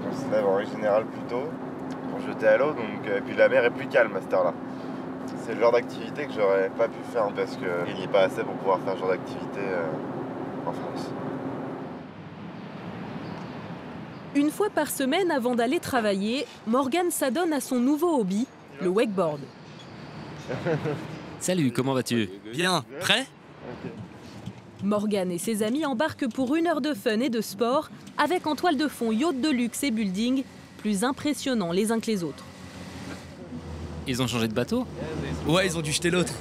On se lève en règle générale plus tôt pour jeter à l'eau, donc et puis la mer est plus calme à cette heure-là. C'est le genre d'activité que j'aurais pas pu faire parce qu'il n'y est pas assez pour pouvoir faire ce genre d'activité en France. Une fois par semaine, avant d'aller travailler, Morgan s'adonne à son nouveau hobby, le wakeboard. Salut, comment vas-tu? Bien, prêt? Morgan et ses amis embarquent pour 1 heure de fun et de sport, avec en toile de fond yachts de luxe et buildings, plus impressionnants les uns que les autres. Ils ont changé de bateau? Ouais, ils ont dû jeter l'autre.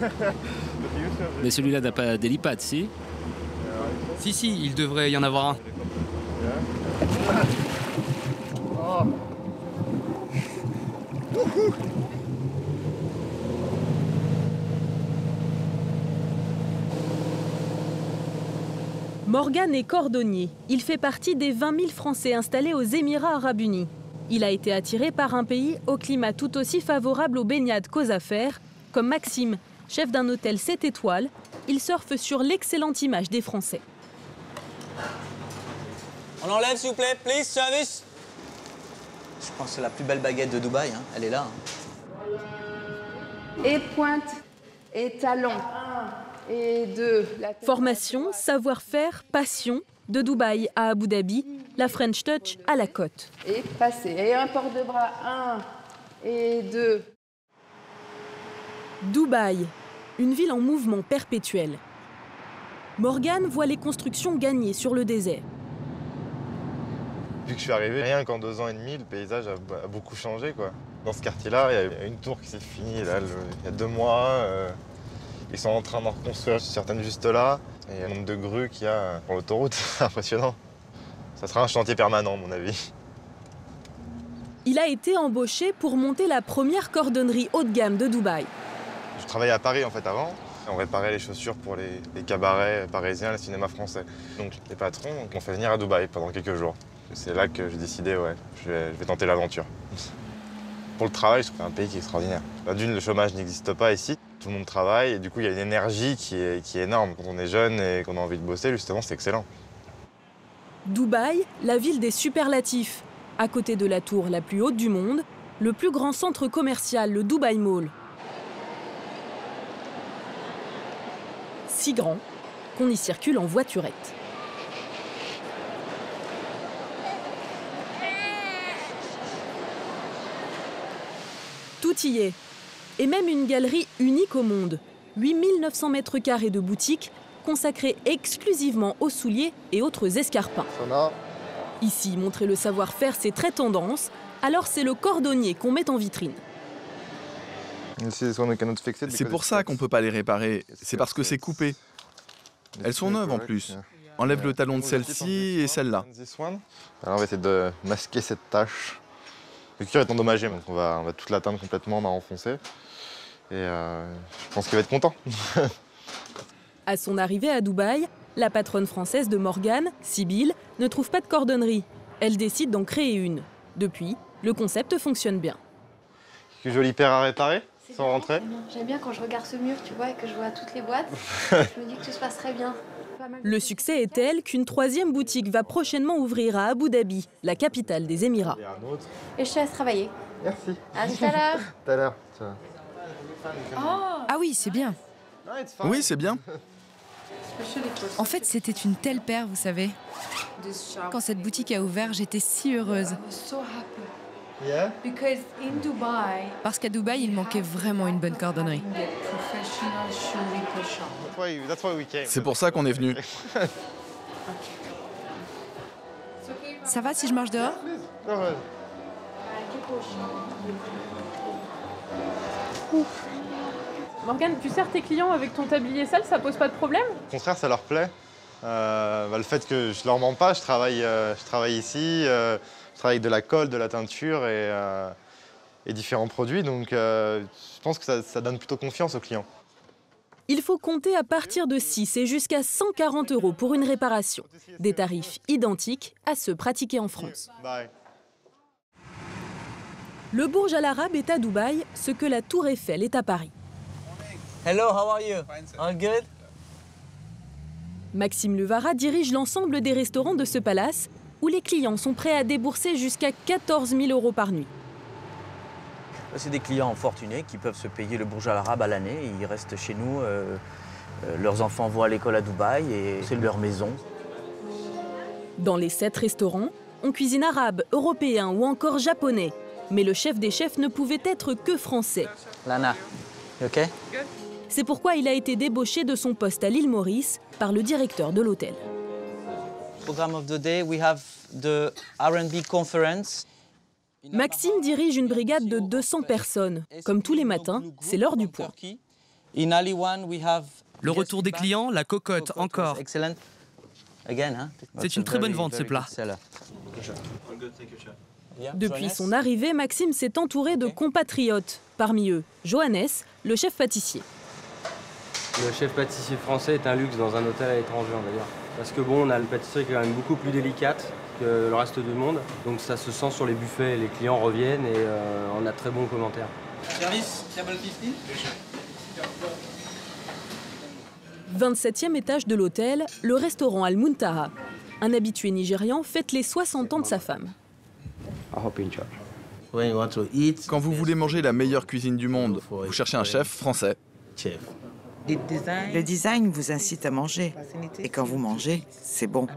Mais celui-là n'a pas d'hélipad, si? Si, il devrait y en avoir un. Morgan est cordonnier. Il fait partie des 20 000 Français installés aux Émirats arabes unis. Il a été attiré par un pays au climat tout aussi favorable aux baignades qu'aux affaires, comme Maxime, chef d'un hôtel 7 étoiles. Il surfe sur l'excellente image des Français. On enlève, s'il vous plaît, please, service. Je pense que c'est la plus belle baguette de Dubaï, hein. Elle est là. Hein. Et pointe, et talon, et 2. Formation, savoir-faire, passion, de Dubaï à Abu Dhabi, la French Touch à la côte. Et passer, et un port de bras, 1 et 2. Dubaï, une ville en mouvement perpétuel. Morgan voit les constructions gagner sur le désert. Depuis que je suis arrivé, rien qu'en 2 ans et demi, le paysage a beaucoup changé, quoi. Dans ce quartier-là, il y a une tour qui s'est finie là, il y a 2 mois. Ils sont en train d'en reconstruire certaines juste là. Et le nombre de grues qu'il y a pour l'autoroute, c'est impressionnant. Ça sera un chantier permanent, à mon avis. Il a été embauché pour monter la première cordonnerie haut de gamme de Dubaï. Je travaillais à Paris en fait avant. On réparait les chaussures pour les cabarets parisiens, le cinéma français. Donc les patrons m'ont fait venir à Dubaï pendant quelques jours. C'est là que j'ai décidé, ouais, je vais tenter l'aventure. Pour le travail, je trouve que c'est un pays qui est extraordinaire. D'une, le chômage n'existe pas ici. Tout le monde travaille et du coup, il y a une énergie qui est énorme. Quand on est jeune et qu'on a envie de bosser, justement, c'est excellent. Dubaï, la ville des superlatifs. À côté de la tour la plus haute du monde, le plus grand centre commercial, le Dubai Mall. Si grand qu'on y circule en voiturette. Tout y est. Et même une galerie unique au monde. 8900 mètres carrés de boutiques consacrées exclusivement aux souliers et autres escarpins. Ici, montrer le savoir-faire, c'est très tendance. Alors c'est le cordonnier qu'on met en vitrine. C'est pour ça qu'on ne peut pas les réparer. C'est parce que c'est coupé. Elles sont neuves en plus. Enlève le talon de celle-ci et celle-là. Alors on va essayer de masquer cette tache. Le cuir est endommagé, donc on va toute l'atteindre complètement, on va enfoncer. Et je pense qu'il va être content. À son arrivée à Dubaï, la patronne française de Morgan, Sybille, ne trouve pas de cordonnerie. Elle décide d'en créer une. Depuis, le concept fonctionne bien. Quelle jolie paire à réparer, sans rentrer. J'aime bien quand je regarde ce mur, tu vois, et que je vois toutes les boîtes. Je me dis que tout se passe très bien. Le succès est tel qu'une 3e boutique va prochainement ouvrir à Abu Dhabi, la capitale des Émirats. Et je te laisse travailler. Merci. À tout à l'heure. Tout à l'heure. Ah oui, c'est bien. Oui, c'est bien. En fait, c'était une telle paire, vous savez. Quand cette boutique a ouvert, j'étais si heureuse. Parce qu'à Dubaï, il manquait vraiment une bonne cordonnerie. C'est pour ça qu'on est venu. Ça va si je marche dehors? Morgane, tu sers tes clients avec ton tablier sale, ça pose pas de problème? Au contraire, ça leur plaît. Le fait que je leur mens pas, je travaille ici, je travaille avec de la colle, de la teinture et et différents produits. Donc je pense que ça donne plutôt confiance aux clients. Il faut compter à partir de 6 et jusqu'à 140 € pour une réparation. Des tarifs identiques à ceux pratiqués en France. Le Burj Al Arab est à Dubaï, ce que la Tour Eiffel est à Paris. Hello, how are you? All good? Maxime Levara dirige l'ensemble des restaurants de ce palace où les clients sont prêts à débourser jusqu'à 14 000 € par nuit. C'est des clients fortunés qui peuvent se payer le Burj Al Arab à l'année. Ils restent chez nous, leurs enfants vont à l'école à Dubaï et c'est leur maison. Dans les 7 restaurants, on cuisine arabe, européen ou encore japonais. Mais le chef des chefs ne pouvait être que français. Lana, ok? C'est pourquoi il a été débauché de son poste à l'île Maurice par le directeur de l'hôtel. Programme of the day, we have the R&B conference. Maxime dirige une brigade de 200 personnes. Comme tous les matins, c'est l'heure du point. Le retour des clients, la cocotte, encore. C'est une très bonne vente, ce plat. Depuis son arrivée, Maxime s'est entouré de compatriotes. Parmi eux, Johannes, le chef pâtissier. Le chef pâtissier français est un luxe dans un hôtel à l'étranger, on va dire. Parce que bon, on a une pâtisserie qui est quand même beaucoup plus délicate que le reste du monde. Donc ça se sent sur les buffets, les clients reviennent et on a de très bons commentaires. Service, table 15. 27e étage de l'hôtel, le restaurant Al Muntaha. Un habitué nigérian fête les 60 ans de sa femme. Quand vous voulez manger la meilleure cuisine du monde, vous cherchez un chef français. Le design vous incite à manger. Et quand vous mangez, c'est bon.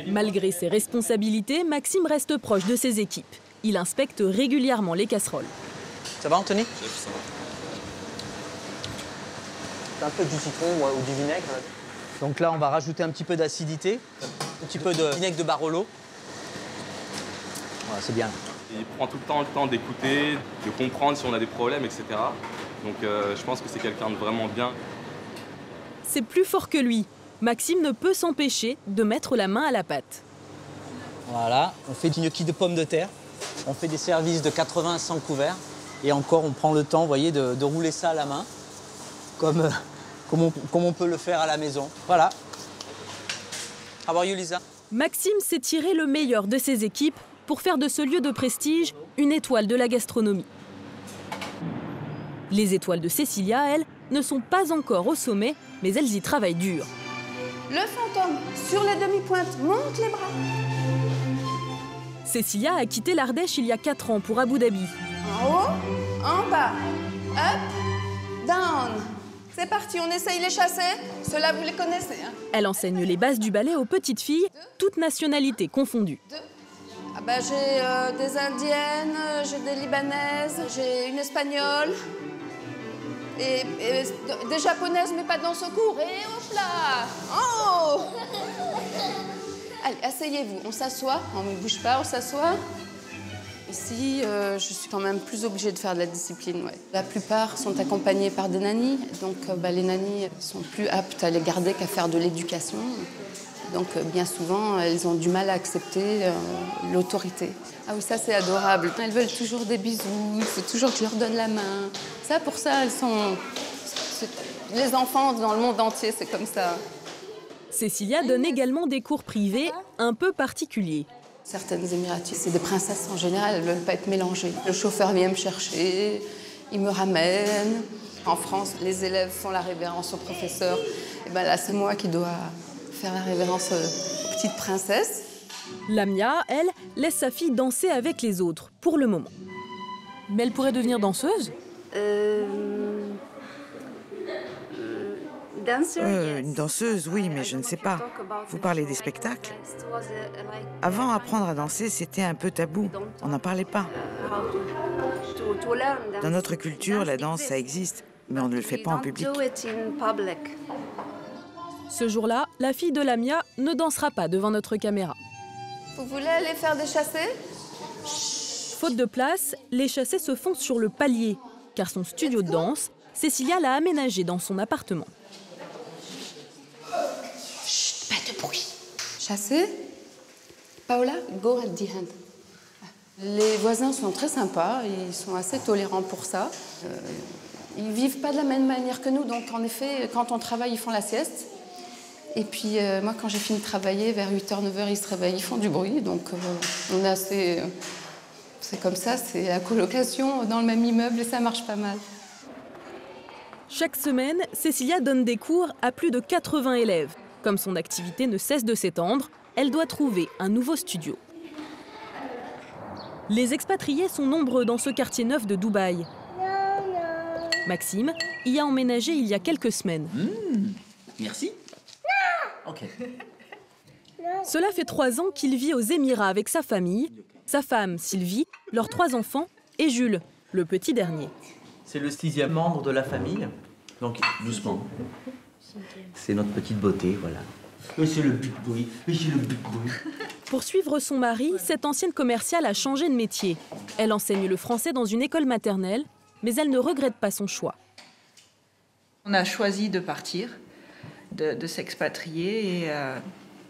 Malgré ses responsabilités, Maxime reste proche de ses équipes. Il inspecte régulièrement les casseroles. Ça va, Anthony? Un peu du citron ou du vinaigre. Donc là, on va rajouter un petit peu d'acidité, un petit peu de vinaigre de Barolo. Voilà, c'est bien. Il prend tout le temps d'écouter, de comprendre si on a des problèmes, etc. Donc je pense que c'est quelqu'un de vraiment bien. C'est plus fort que lui. Maxime ne peut s'empêcher de mettre la main à la pâte. Voilà, on fait du gnocchi de pommes de terre. On fait des services de 80 à 100 couverts. Et encore, on prend le temps, vous voyez, de rouler ça à la main, comme on peut le faire à la maison. Voilà. How are you, Lisa? Maxime s'est tiré le meilleur de ses équipes pour faire de ce lieu de prestige une étoile de la gastronomie. Les étoiles de Cecilia, elles, ne sont pas encore au sommet, mais elles y travaillent dur. Le fantôme, sur les demi-pointes, monte les bras. Cecilia a quitté l'Ardèche il y a 4 ans pour Abu Dhabi. En haut, en bas, up, down. C'est parti, on essaye les chasser. Ceux-là, vous les connaissez. Hein. Elle enseigne les bases du ballet aux petites filles, toutes nationalités confondues. Ah bah, j'ai des Indiennes, j'ai des Libanaises, j'ai une Espagnole et des Japonaises, mais pas dans ce cours. Et hop là! Oh! Allez, asseyez-vous, on s'assoit, on ne bouge pas, on s'assoit. Ici, je suis quand même plus obligée de faire de la discipline. Ouais. La plupart sont accompagnés par des nannies, donc les nannies sont plus aptes à les garder qu'à faire de l'éducation. Donc bien souvent, elles ont du mal à accepter l'autorité. Ah oui, ça c'est adorable. Elles veulent toujours des bisous, il faut toujours que je leur donne la main. Ça, pour ça, elles sont... Les enfants dans le monde entier, c'est comme ça. Cecilia donne également des cours privés un peu particuliers. Certaines Émiraties, c'est des princesses en général, elles ne veulent pas être mélangées. Le chauffeur vient me chercher, il me ramène. En France, les élèves font la révérence au professeur. Et ben là, c'est moi qui dois faire la révérence aux petites princesses. Lamia, elle, laisse sa fille danser avec les autres, pour le moment. Mais elle pourrait devenir danseuse ? Une danseuse, oui, mais je ne sais pas. Vous parlez des spectacles? Avant, apprendre à danser, c'était un peu tabou. On n'en parlait pas. Dans notre culture, la danse, ça existe, mais on ne le fait pas en public. Ce jour-là, la fille de Lamia ne dansera pas devant notre caméra. Vous voulez aller faire des chassés? Faute de place, les chassés se font sur le palier, car son studio de danse, Cecilia l'a aménagé dans son appartement. Chut, pas de bruit. Chassé? Paola, go at the end. Les voisins sont très sympas, ils sont assez tolérants pour ça. Ils vivent pas de la même manière que nous, donc en effet, quand on travaille, ils font la sieste. Et puis moi, quand j'ai fini de travailler, vers 8h, 9h, ils se réveillent, ils font du bruit. Donc on est assez... c'est comme ça, c'est la colocation dans le même immeuble et ça marche pas mal. Chaque semaine, Cécilia donne des cours à plus de 80 élèves. Comme son activité ne cesse de s'étendre, elle doit trouver un nouveau studio. Les expatriés sont nombreux dans ce quartier neuf de Dubaï. Maxime y a emménagé il y a quelques semaines. Merci. Ok. Cela fait 3 ans qu'il vit aux Émirats avec sa famille, sa femme Sylvie, leurs 3 enfants et Jules, le petit dernier. C'est le 6e membre de la famille, donc doucement. C'est notre petite beauté, voilà. C'est le big boy, c'est le big boy. Pour suivre son mari, cette ancienne commerciale a changé de métier. Elle enseigne le français dans une école maternelle, mais elle ne regrette pas son choix. On a choisi de partir, de s'expatrier et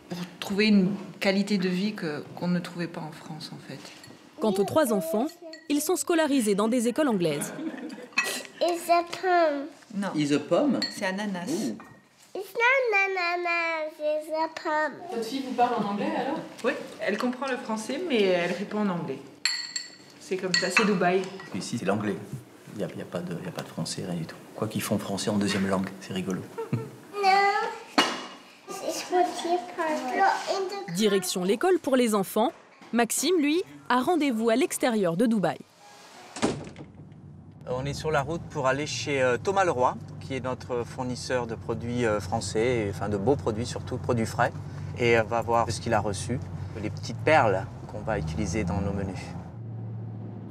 pour trouver une qualité de vie qu'on ne trouvait pas en France, en fait. Quant aux 3 enfants, ils sont scolarisés dans des écoles anglaises. Is a pomme. Non. Is a pomme? C'est ananas. Ooh. It's not ananas, it's a pomme. Votre fille vous parle en anglais alors? Oui, elle comprend le français, mais elle répond en anglais. C'est comme ça, c'est Dubaï. Ici, c'est l'anglais. Il n'y a pas de français, rien du tout. Quoi qu'ils font français en 2e langue, c'est rigolo. Direction l'école pour les enfants. Maxime, lui, a rendez-vous à l'extérieur de Dubaï. On est sur la route pour aller chez Thomas Leroy, qui est notre fournisseur de produits français, enfin de beaux produits, surtout produits frais. Et on va voir ce qu'il a reçu, les petites perles qu'on va utiliser dans nos menus.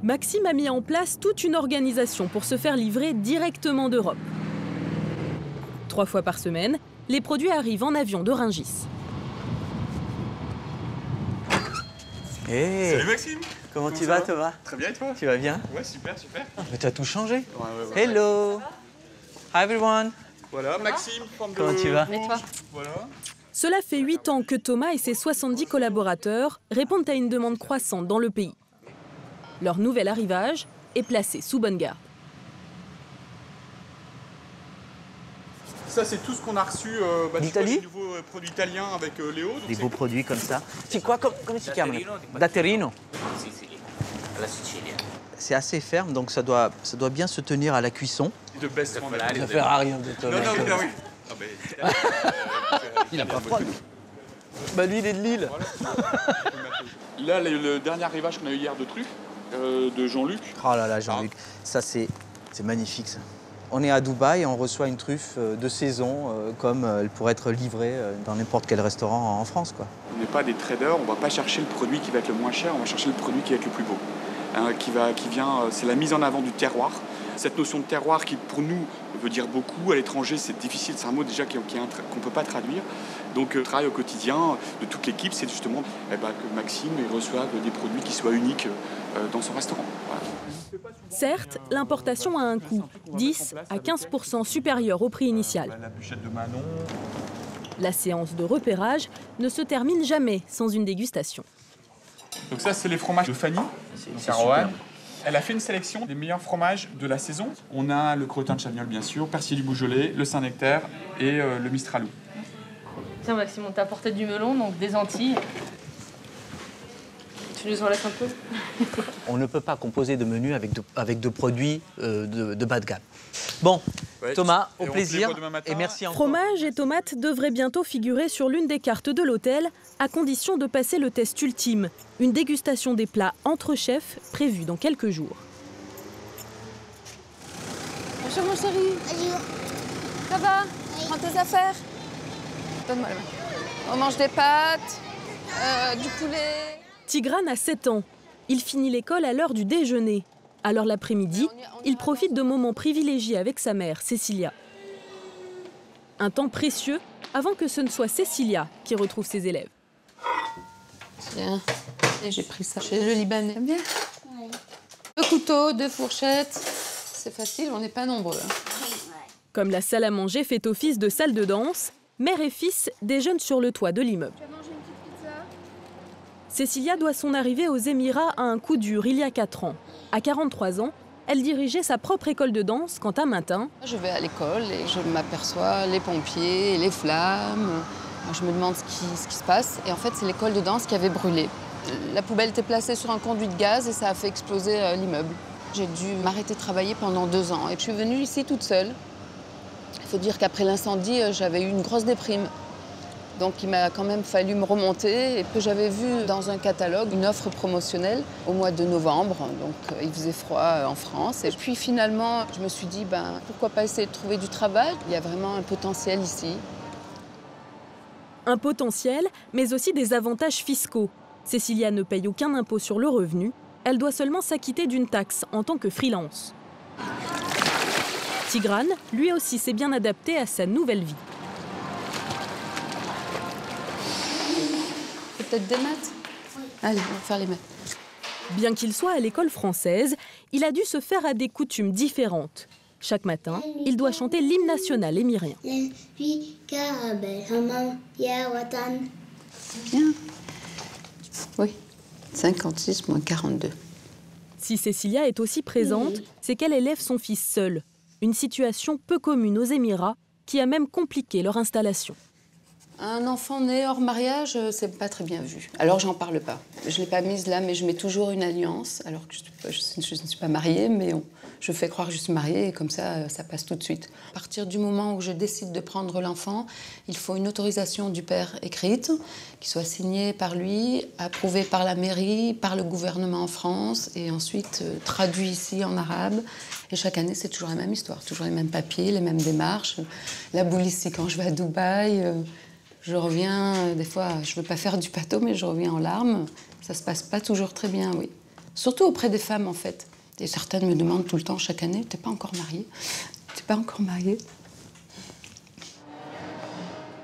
Maxime a mis en place toute une organisation pour se faire livrer directement d'Europe. 3 fois par semaine, les produits arrivent en avion de Rungis. Hey. Salut Maxime. Comment tu vas, Thomas? Très bien, et toi? Tu vas bien? Ouais, super, super. Mais tu as tout changé. Ouais. Hello. Hi everyone. Voilà, Maxime. Comment tu vas? Et toi? Voilà. Cela fait 8 ans que Thomas et ses 70 collaborateurs répondent à une demande croissante dans le pays. Leur nouvel arrivage est placé sous bonne garde. Ça, c'est tout ce qu'on a reçu d'Italie. Des nouveaux produits italiens avec Léo. Des beaux produits comme ça. C'est quoi, comment tu chiami? Datterino. C'est assez ferme, donc ça doit bien se tenir à la cuisson. De best De Ferrari, de Thomas. Non, oui. Ah, il a pas froid. Bah lui, il est de Lille. Là, le dernier arrivage qu'on a eu hier de truffes, de Jean-Luc. Oh là là, Jean-Luc, ça c'est magnifique ça. On est à Dubaï et on reçoit une truffe de saison comme elle pourrait être livrée dans n'importe quel restaurant en France, quoi. On n'est pas des traders, on ne va pas chercher le produit qui va être le moins cher, on va chercher le produit qui va être le plus beau. C'est la mise en avant du terroir. Cette notion de terroir qui, pour nous, veut dire beaucoup. À l'étranger, c'est difficile, c'est un mot déjà qu'on ne peut pas traduire. Donc, le travail au quotidien de toute l'équipe, c'est justement que Maxime reçoive des produits qui soient uniques dans son restaurant. Voilà. Certes, l'importation a un coût, 10 à 15% supérieur au prix initial. La bûchette de Manon. La séance de repérage ne se termine jamais sans une dégustation. Donc ça, c'est les fromages de Fanny. C'est super. Elle a fait une sélection des meilleurs fromages de la saison. On a le crottin de Chavignol, bien sûr, Percier du Beaujolais, le Saint-Nectaire et le Mistralou. Tiens Maxime, on t'a apporté du melon, donc des Antilles. Tu nous en laisses un peu? On ne peut pas composer de menus avec de produits de bas de gamme. Bon, ouais, Thomas, au plaisir et merci encore. Fromage et tomates devraient bientôt figurer sur l'une des cartes de l'hôtel, à condition de passer le test ultime, une dégustation des plats entre chefs prévue dans quelques jours. Bonjour mon chéri. Bonjour. Ça va? Prends tes affaires. Donne-moi la main. On mange des pâtes, du poulet. Tigrane a 7 ans. Il finit l'école à l'heure du déjeuner. Alors l'après-midi, il profite de moments privilégiés avec sa mère, Cécilia. Un temps précieux avant que ce ne soit Cécilia qui retrouve ses élèves. Tiens, et j'ai pris ça chez le Libanais. Bien. Oui. 2 couteaux, 2 fourchettes. C'est facile, on n'est pas nombreux. Comme la salle à manger fait office de salle de danse, mère et fils déjeunent sur le toit de l'immeuble. Tu as mangé une petite pizza? Cécilia doit son arrivée aux Émirats à un coup dur il y a 4 ans. À 43 ans, elle dirigeait sa propre école de danse quand un matin... Je vais à l'école et je m'aperçois les pompiers, les flammes. Je me demande ce qui se passe. Et en fait, c'est l'école de danse qui avait brûlé. La poubelle était placée sur un conduit de gaz et ça a fait exploser l'immeuble. J'ai dû m'arrêter de travailler pendant 2 ans et je suis venue ici toute seule. Il faut dire qu'après l'incendie, j'avais eu une grosse déprime. Donc il m'a quand même fallu me remonter et que j'avais vu dans un catalogue une offre promotionnelle au mois de novembre. Donc il faisait froid en France. Et puis finalement, je me suis dit, pourquoi pas essayer de trouver du travail? Il y a vraiment un potentiel ici. Un potentiel, mais aussi des avantages fiscaux. Cécilia ne paye aucun impôt sur le revenu. Elle doit seulement s'acquitter d'une taxe en tant que freelance. Tigrane, lui aussi, s'est bien adapté à sa nouvelle vie. Peut-être des maths? Allez, on va faire les maths. Bien qu'il soit à l'école française, il a dû se faire à des coutumes différentes. Chaque matin, il doit chanter l'hymne national émirien. Bien. Oui, 56 moins 42. Si Cécilia est aussi présente, c'est qu'elle élève son fils seule. Une situation peu commune aux Émirats qui a même compliqué leur installation. Un enfant né hors mariage, c'est pas très bien vu. Alors j'en parle pas. Je l'ai pas mise là, mais je mets toujours une alliance. Alors que je ne suis pas mariée, mais je fais croire que je suis mariée et comme ça, ça passe tout de suite. À partir du moment où je décide de prendre l'enfant, il faut une autorisation du père écrite, qui soit signée par lui, approuvée par la mairie, par le gouvernement en France, et ensuite traduit ici en arabe. Et chaque année, c'est toujours la même histoire, toujours les mêmes papiers, les mêmes démarches. La boule ici, quand je vais à Dubaï, je reviens, des fois, je veux pas faire du pâteau, mais je reviens en larmes. Ça se passe pas toujours très bien, oui. Surtout auprès des femmes, en fait. Et certaines me demandent tout le temps, chaque année, t'es pas encore mariée? T'es pas encore mariée?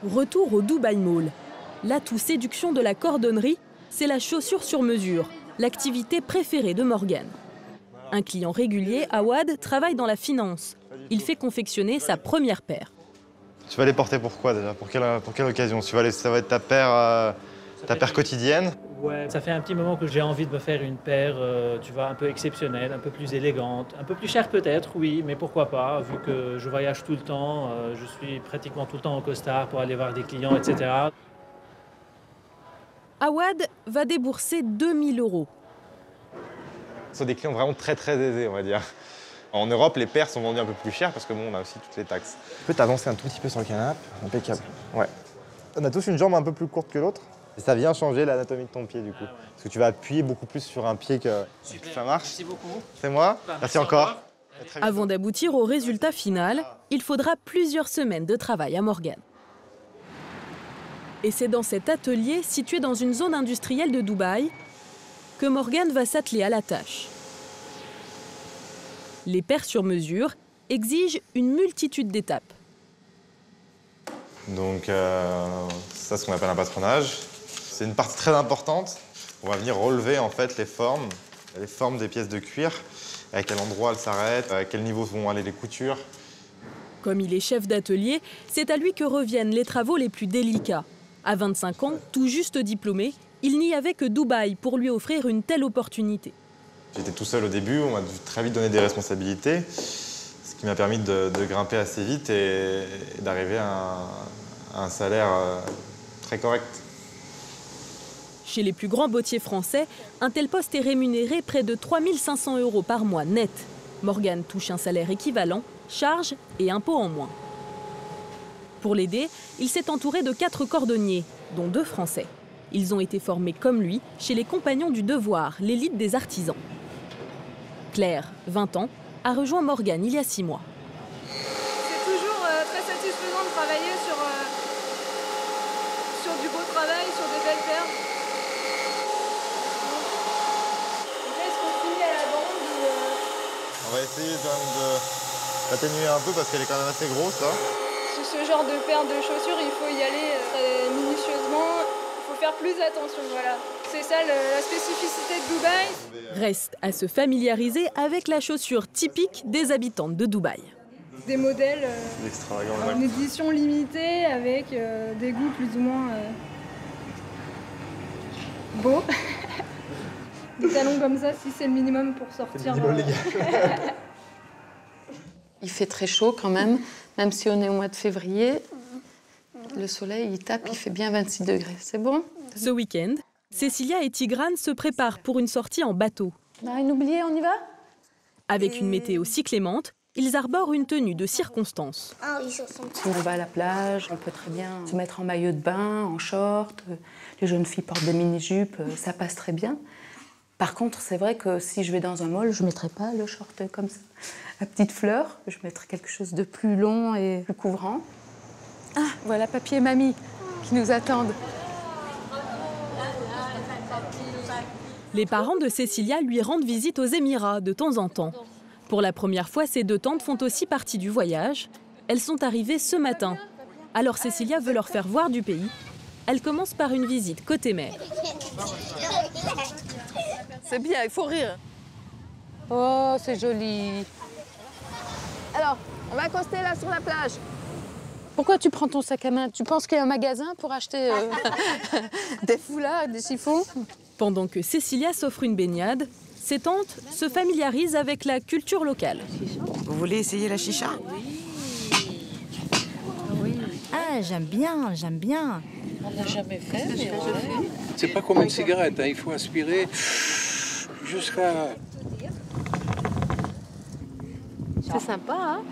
Retour au Dubai Mall. L'atout séduction de la cordonnerie, c'est la chaussure sur mesure, l'activité préférée de Morgane. Un client régulier, Awad, travaille dans la finance. Il fait confectionner sa première paire. Tu vas les porter pour quoi déjà? Pour quelle occasion? Ça va être ta paire quotidienne? Ouais, ça fait un petit moment que j'ai envie de me faire une paire, tu vois, un peu exceptionnelle, un peu plus élégante, un peu plus chère peut-être, oui, mais pourquoi pas, vu que je voyage tout le temps, je suis pratiquement tout le temps en costard pour aller voir des clients, etc. Awad va débourser 2000 €. Ce sont des clients vraiment très aisés, on va dire. En Europe, les paires sont vendues un peu plus chères parce que bon, on a aussi toutes les taxes. Tu peux t'avancer un tout petit peu sur le canapé, impeccable. Ouais. On a tous une jambe un peu plus courte que l'autre. Et ça vient changer l'anatomie de ton pied du coup. Parce que tu vas appuyer beaucoup plus sur un pied que... Ça marche? Merci beaucoup. C'est moi. Merci encore. Avant d'aboutir au résultat final, il faudra plusieurs semaines de travail à Morgane. Et c'est dans cet atelier, situé dans une zone industrielle de Dubaï, que Morgane va s'atteler à la tâche. Les paires sur mesure exigent une multitude d'étapes. Donc ça, c'est ce qu'on appelle un patronage. C'est une partie très importante. On va venir relever en fait les formes des pièces de cuir, à quel endroit elles s'arrêtent, à quel niveau vont aller les coutures. Comme il est chef d'atelier, c'est à lui que reviennent les travaux les plus délicats. À 25 ans, tout juste diplômé, il n'y avait que Dubaï pour lui offrir une telle opportunité. J'étais tout seul au début, on m'a très vite donné des responsabilités, ce qui m'a permis de grimper assez vite et d'arriver à un salaire très correct. Chez les plus grands bottiers français, un tel poste est rémunéré près de 3 500 € par mois net. Morgane touche un salaire équivalent, charges et impôts en moins. Pour l'aider, il s'est entouré de 4 cordonniers, dont 2 Français. Ils ont été formés comme lui chez les Compagnons du Devoir, l'élite des artisans. Claire, 20 ans, a rejoint Morgane il y a 6 mois. C'est toujours très satisfaisant de travailler sur du beau travail, sur des belles paires. Est-ce qu'on finit à la bande ou On va essayer quand même de l'atténuer un peu parce qu'elle est quand même assez grosse là. Ce genre de paire de chaussures, il faut y aller très minutieusement. Il faut faire plus attention, voilà. C'est ça la spécificité de Dubaï. Reste à se familiariser avec la chaussure typique des habitantes de Dubaï. Des modèles en édition limitée avec des goûts plus ou moins beau. Des talons comme ça, si c'est le minimum pour sortir. Il fait très chaud quand même si on est au mois de février. Le soleil, il tape, il fait bien 26 degrés. C'est bon? Ce week-end, Cécilia et Tigrane se préparent pour une sortie en bateau. Rien oublié, on y va? Avec une météo si clémente, ils arborent une tenue de circonstance. Si on va à la plage, on peut très bien se mettre en maillot de bain, en short. Les jeunes filles portent des mini-jupes, ça passe très bien. Par contre, c'est vrai que si je vais dans un mall, je ne mettrai pas le short comme ça, à petites fleurs. Je mettrai quelque chose de plus long et plus couvrant. Ah, voilà papy et mamie qui nous attendent. Les parents de Cécilia lui rendent visite aux Émirats de temps en temps. Pour la première fois, ces deux tantes font aussi partie du voyage. Elles sont arrivées ce matin. Alors Cécilia veut leur faire voir du pays. Elle commence par une visite côté mer. C'est bien, il faut rire. Oh, c'est joli. Alors, on va accoster là sur la plage. Pourquoi tu prends ton sac à main? Tu penses qu'il y a un magasin pour acheter des foulards, des chiffons? Pendant que Cécilia s'offre une baignade, ses tantes se familiarisent avec la culture locale. Vous voulez essayer la chicha? Ah, j'aime bien, j'aime bien. On n'a jamais fait, mais c'est pas comme une cigarette, hein. Il faut aspirer jusqu'à... C'est sympa, hein?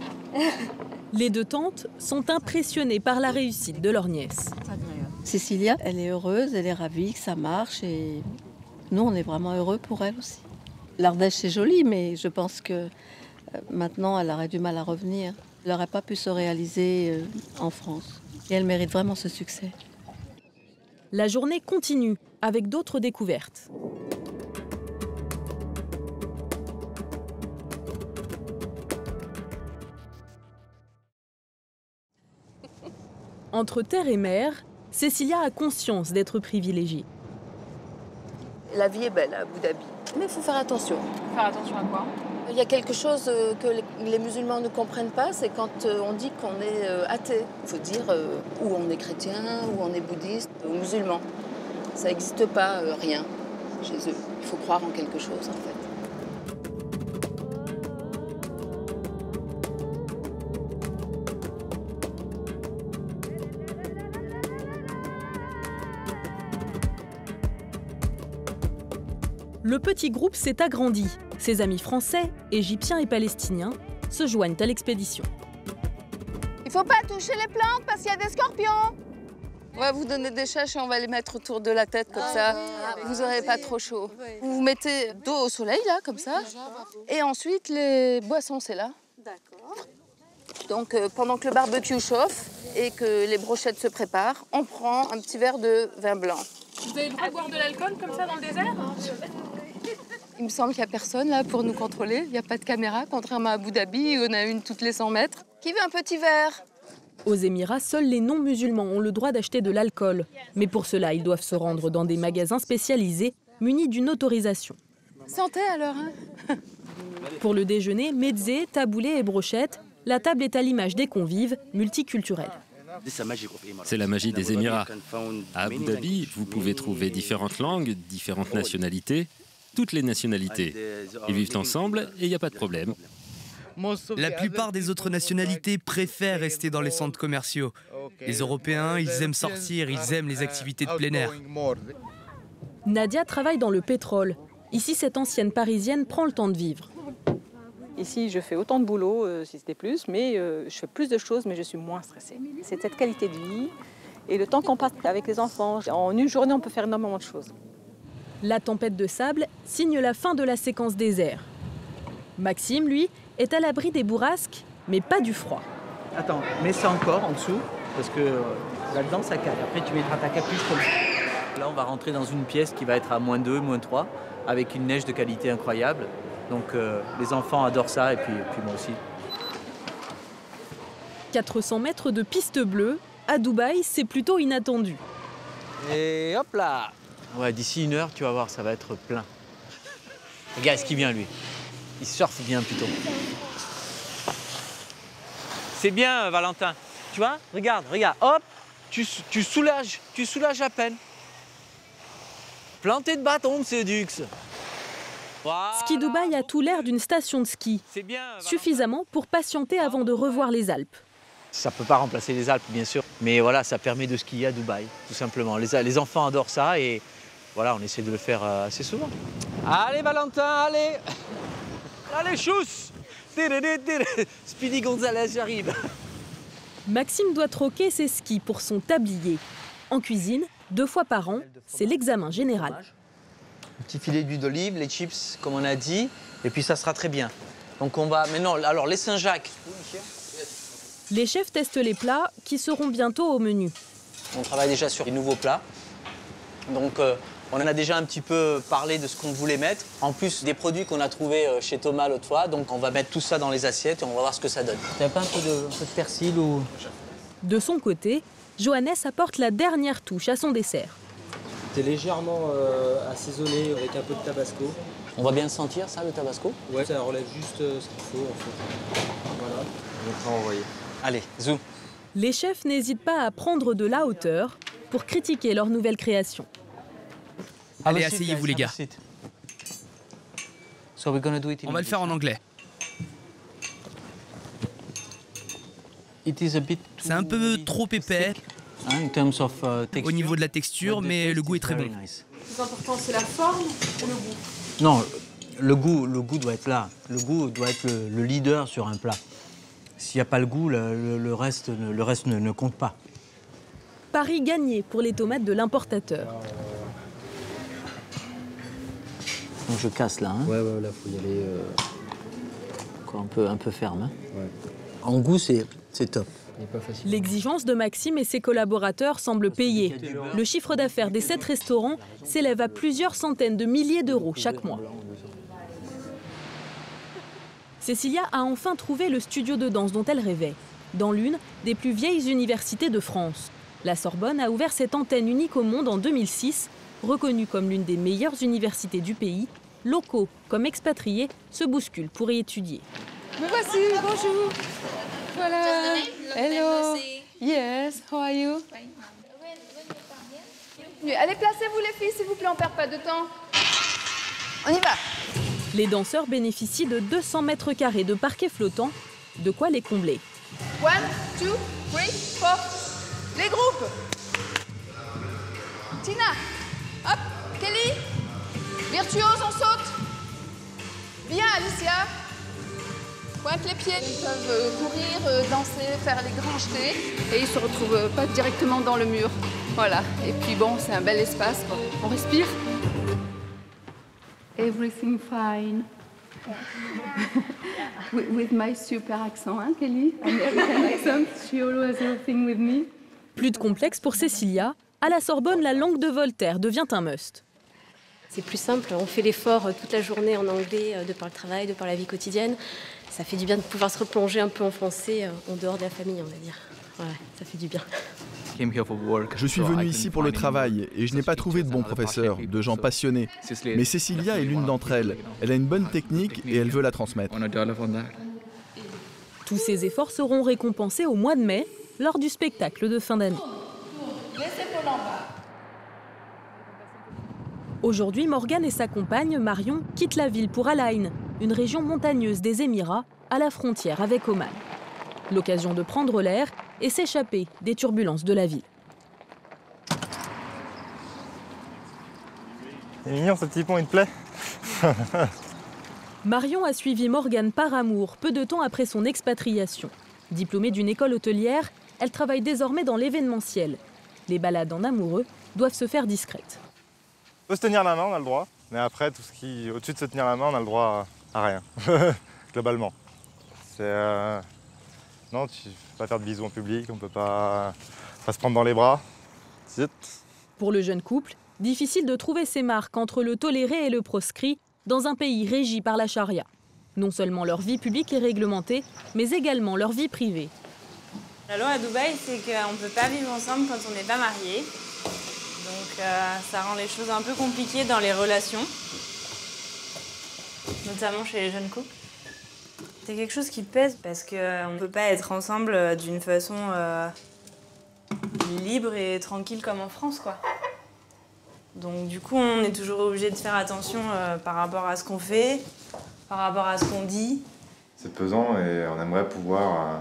Les deux tantes sont impressionnées par la réussite de leur nièce. Cécilia, elle est heureuse, elle est ravie que ça marche et nous, on est vraiment heureux pour elle aussi. L'Ardèche, c'est joli, mais je pense que maintenant, elle aurait du mal à revenir. Elle n'aurait pas pu se réaliser en France. Et elle mérite vraiment ce succès. La journée continue avec d'autres découvertes. Entre terre et mer, Cécilia a conscience d'être privilégiée. La vie est belle à Abu Dhabi, mais il faut faire attention. Faire attention à quoi? Il y a quelque chose que les musulmans ne comprennent pas, c'est quand on dit qu'on est athée. Il faut dire où on est chrétien, où on est bouddhiste ou musulman. Ça n'existe pas rien chez eux. Il faut croire en quelque chose en fait. Le petit groupe s'est agrandi. Ses amis français, égyptiens et palestiniens se joignent à l'expédition. Il faut pas toucher les plantes parce qu'il y a des scorpions. On va vous donner des chèches et on va les mettre autour de la tête comme ça. Vous n'aurez pas trop chaud. Vous vous mettez dos au soleil là, comme ça. Et ensuite les boissons, c'est là. D'accord. Donc pendant que le barbecue chauffe et que les brochettes se préparent, on prend un petit verre de vin blanc. Vous avez le droit de boire de l'alcool comme ça dans le désert? Il me semble qu'il n'y a personne là pour nous contrôler. Il n'y a pas de caméra, contrairement à Abu Dhabi où on a une toutes les 100 mètres. Qui veut un petit verre? Aux Émirats, seuls les non-musulmans ont le droit d'acheter de l'alcool. Mais pour cela, ils doivent se rendre dans des magasins spécialisés munis d'une autorisation. Santé alors, hein? Pour le déjeuner, mezzé, taboulé et brochette, la table est à l'image des convives multiculturels. C'est la magie des Émirats. À Abu Dhabi, vous pouvez trouver différentes langues, différentes nationalités, toutes les nationalités. Ils vivent ensemble et il n'y a pas de problème. La plupart des autres nationalités préfèrent rester dans les centres commerciaux. Les Européens, ils aiment sortir, ils aiment les activités de plein air. Nadia travaille dans le pétrole. Ici, cette ancienne Parisienne prend le temps de vivre. Ici, je fais autant de boulot, si c'était plus, mais je fais plus de choses, mais je suis moins stressée. C'est cette qualité de vie et le temps qu'on passe avec les enfants. En une journée, on peut faire énormément de choses. La tempête de sable signe la fin de la séquence désert. Maxime, lui, est à l'abri des bourrasques, mais pas du froid. Attends, mets ça encore en dessous, parce que là-dedans, ça cale. Après, tu mettras ta capuche comme ça. Là, on va rentrer dans une pièce qui va être à -2, -3, avec une neige de qualité incroyable. Donc les enfants adorent ça et puis moi aussi. 400 mètres de piste bleue, à Dubaï, c'est plutôt inattendu. Et hop là! Ouais, d'ici 1 heure, tu vas voir, ça va être plein. Regarde ce qui vient, lui. Il surfe bien plutôt. C'est bien, Valentin. Tu vois? Regarde, hop! Tu soulages à peine. Planté de bâton, monsieur Dux. Ski Dubaï a tout l'air d'une station de ski. Suffisamment pour patienter avant de revoir les Alpes. Ça ne peut pas remplacer les Alpes, bien sûr. Mais voilà, ça permet de skier à Dubaï, tout simplement. Les enfants adorent ça et voilà, on essaie de le faire assez souvent. Allez, Valentin, allez. Allez, chousse. Speedy Gonzalez, j'arrive. Maxime doit troquer ses skis pour son tablier. En cuisine, 2 fois par an, c'est l'examen général. Un petit filet d'huile d'olive, les chips, comme on a dit, et puis ça sera très bien. Donc on va maintenant, alors les Saint-Jacques. Les chefs testent les plats qui seront bientôt au menu. On travaille déjà sur les nouveaux plats. Donc on en a déjà un petit peu parlé de ce qu'on voulait mettre. En plus des produits qu'on a trouvés chez Thomas l'autre fois. Donc on va mettre tout ça dans les assiettes et on va voir ce que ça donne. T'as pas un peu de persil ou... De son côté, Johannes apporte la dernière touche à son dessert. C'est légèrement assaisonné avec un peu de tabasco. On va bien le sentir, ça, le tabasco? Ouais, ça relève juste ce qu'il faut, en fait. Voilà, on va envoyer. Allez, zoom. Les chefs n'hésitent pas à prendre de la hauteur pour critiquer leur nouvelle création. Allez, asseyez-vous, les gars. On va le faire en anglais. C'est un peu trop épais au niveau de la texture, mais le goût est très bon. Le plus important, c'est la forme ou le goût? Non, le goût doit être là. Le goût doit être le leader sur un plat. S'il n'y a pas le goût, le reste ne compte pas. Pari gagné pour les tomates de l'importateur. Donc je casse là. Hein. Ouais, là, faut y aller. Encore un peu ferme. Hein. Ouais. En goût, c'est top. L'exigence de Maxime et ses collaborateurs semble payer. Le chiffre d'affaires des 7 restaurants s'élève à plusieurs centaines de milliers d'euros chaque mois. Cécilia a enfin trouvé le studio de danse dont elle rêvait, dans l'une des plus vieilles universités de France. La Sorbonne a ouvert cette antenne unique au monde en 2006, reconnue comme l'une des meilleures universités du pays. Locaux comme expatriés se bousculent pour y étudier. Me voici, bonjour. Voilà. Hello. Yes, how are you? Allez, placez-vous les filles, s'il vous plaît, on perd pas de temps. On y va. Les danseurs bénéficient de 200 mètres carrés de parquet flottant, de quoi les combler. 1, 2, 3, 4. Les groupes. Tina, hop, Kelly. Virtuose, on saute. Bien, Alicia. Pointe les pieds. Ils peuvent courir, danser, faire les grands jetés. Et ils se retrouvent pas directement dans le mur. Voilà. Et puis bon, c'est un bel espace. On respire. Everything fine. with my super accent, hein, Kelly? American accent. She always everything with me. Plus de complexe pour Cécilia. À la Sorbonne, la langue de Voltaire devient un must. C'est plus simple, on fait l'effort toute la journée en anglais, de par le travail, de par la vie quotidienne. Ça fait du bien de pouvoir se replonger un peu en français, en dehors de la famille, on va dire. Ouais, ça fait du bien. Je suis venu ici pour le travail et je n'ai pas trouvé de bons professeurs, de gens passionnés. Mais Cécilia est l'une d'entre elles. Elle a une bonne technique et elle veut la transmettre. Tous ces efforts seront récompensés au mois de mai, lors du spectacle de fin d'année. Aujourd'hui, Morgane et sa compagne, Marion, quittent la ville pour Al Ain, une région montagneuse des Émirats, à la frontière avec Oman. L'occasion de prendre l'air et s'échapper des turbulences de la ville. C'est mignon ce petit pont, il te plaît? Marion a suivi Morgane par amour, peu de temps après son expatriation. Diplômée d'une école hôtelière, elle travaille désormais dans l'événementiel. Les balades en amoureux doivent se faire discrètes. On peut se tenir la main, on a le droit. Mais après, tout ce qui au-dessus de se tenir la main, on a le droit à rien, globalement. Non, tu ne peux pas faire de bisous en public, on ne peut pas se prendre dans les bras. Zut. Pour le jeune couple, difficile de trouver ses marques entre le toléré et le proscrit dans un pays régi par la charia. Non seulement leur vie publique est réglementée, mais également leur vie privée. La loi à Dubaï, c'est qu'on ne peut pas vivre ensemble quand on n'est pas marié. Donc ça rend les choses un peu compliquées dans les relations, notamment chez les jeunes couples. C'est quelque chose qui pèse parce qu'on ne peut pas être ensemble d'une façon libre et tranquille comme en France, quoi. Donc du coup, on est toujours obligé de faire attention par rapport à ce qu'on fait, par rapport à ce qu'on dit. C'est pesant et on aimerait pouvoir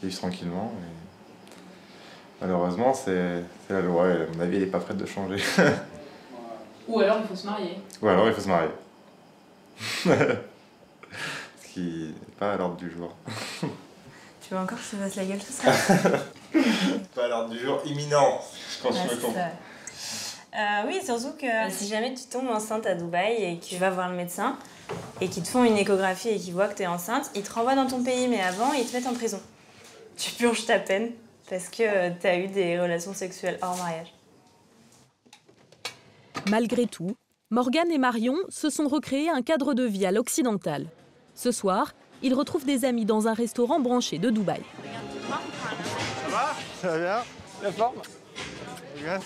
vivre tranquillement. Mais malheureusement, c'est la loi et à mon avis, elle n'est pas prête de changer. Ou alors il faut se marier. Ou alors il faut se marier. Ce qui n'est pas à l'ordre du jour. Tu veux encore que je te fasse la gueule tout ça? Pas à l'ordre du jour imminent, quand tu me comptes. Oui, surtout que si jamais tu tombes enceinte à Dubaï et que tu vas voir le médecin et qu'ils te font une échographie et qu'ils voient que tu es enceinte, ils te renvoient dans ton pays, mais avant, ils te mettent en prison. Tu purges ta peine parce que tu as eu des relations sexuelles hors mariage. Malgré tout, Morgane et Marion se sont recréés un cadre de vie à l'occidental. Ce soir, ils retrouvent des amis dans un restaurant branché de Dubaï. Ça va? Ça va bien? La forme?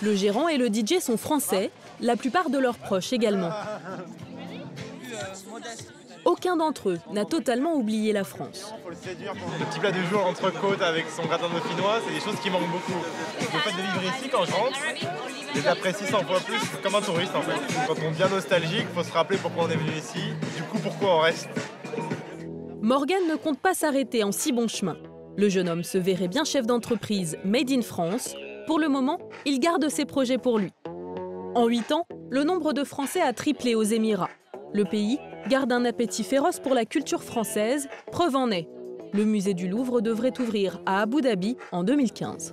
Le gérant et le DJ sont français, la plupart de leurs proches également. Aucun d'entre eux n'a totalement oublié la France. Le petit plat du jour entrecôte avec son gratin de dauphinois, c'est des choses qui manquent beaucoup. Le fait de vivre ici, quand je rentre, je les apprécie 100 fois plus, comme un touriste en fait. Quand on devient nostalgique, il faut se rappeler pourquoi on est venu ici, du coup pourquoi on reste. Morgane ne compte pas s'arrêter en si bon chemin. Le jeune homme se verrait bien chef d'entreprise made in France. Pour le moment, il garde ses projets pour lui. En 8 ans, le nombre de Français a triplé aux Émirats. Le pays garde un appétit féroce pour la culture française, preuve en est. Le musée du Louvre devrait ouvrir à Abu Dhabi en 2015.